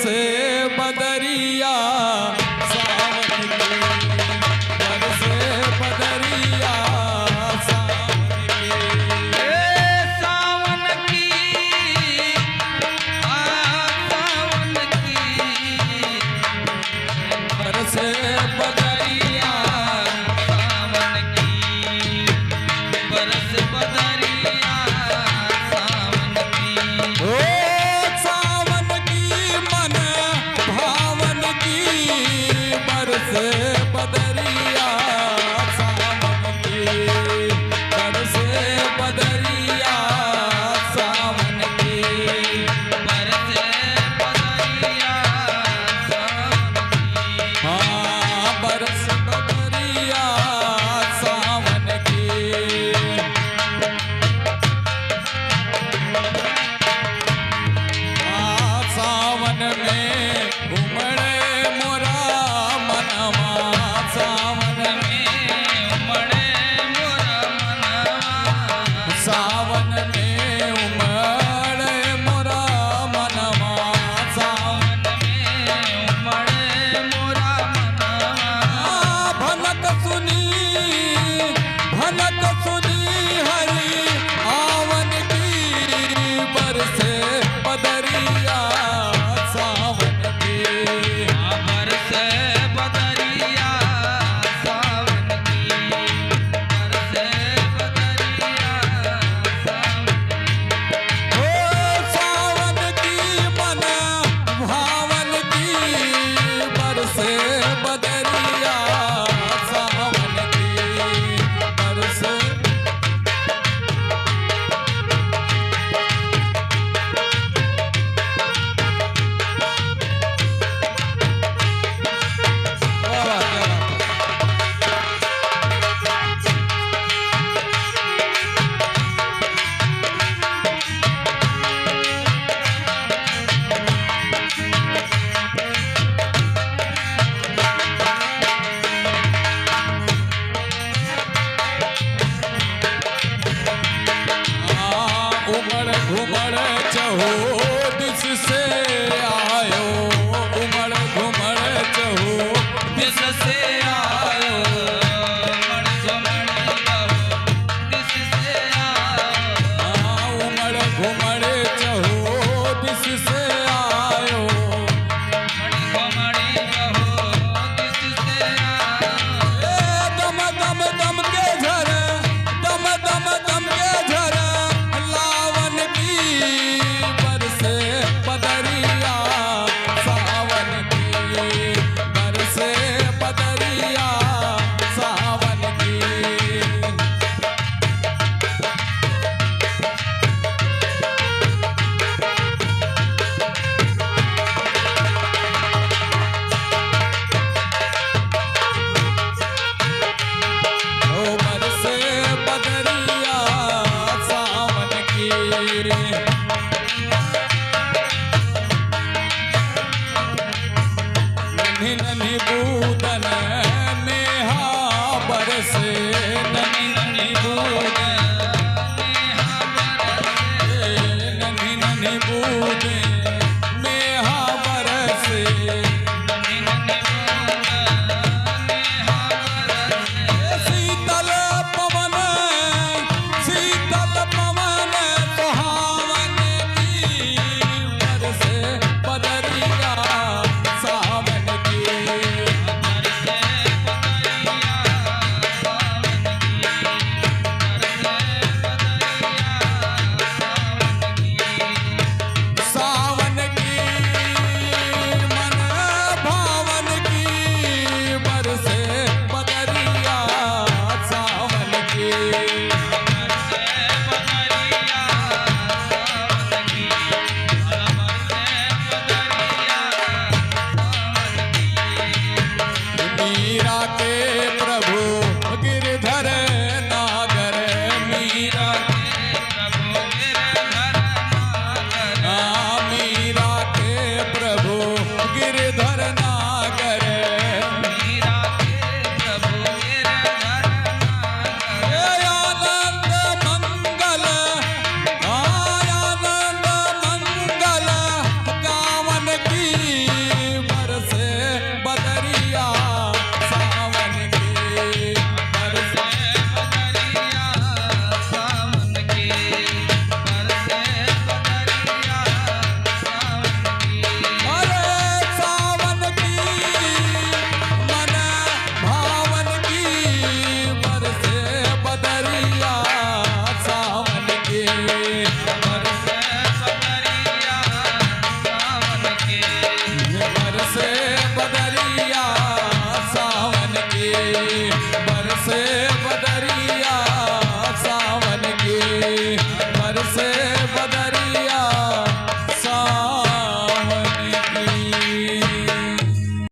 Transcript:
बरसे बदरिया सावन की, बरसे बदरिया सावन की, सावन की सावन की बरसे बदरिया सावन की बरस बदरिया सावन की ओ सावन की मन भावन की बरसे बदरिया सावन की, बरसे बदरिया सावन की, बरस बदरिया सावन की हाँ बरस बदरिया सावन की। सावन में उमड़े मोरा मनवा, सावन में उमड़े मोरा मनवा सावन में उमड़े मोरा मनवा, सावन में उमड़े मोरा मनवा भनक सुनी हरि आवन की बरसे बदरिया सावन की, बरस बदरिया सावन की बरस बदरिया सावन ओ सावन की मन भावन की बरसे बदरिया सावन की, बरसे क्या बात है। उमड़ घुमड़ चहो दिस से आयो, उमड़ घुमड़ चहो दिस से आयो मण घुमड़ बहो दिस से आयो उमड़ घुमड़ चहो दिस से आयो, मण घुमड़ बहो दिस से आयो दम दम दम के झर, दम दम दम के झर लावन की बरसे बदरिया सावन की, बरसे बदरिया सावन की। ओ बरसे बदरिया सावन की, नन्ही नन्ही बूंदन नेहा बरसे, नन्ही नन्ही बूंदन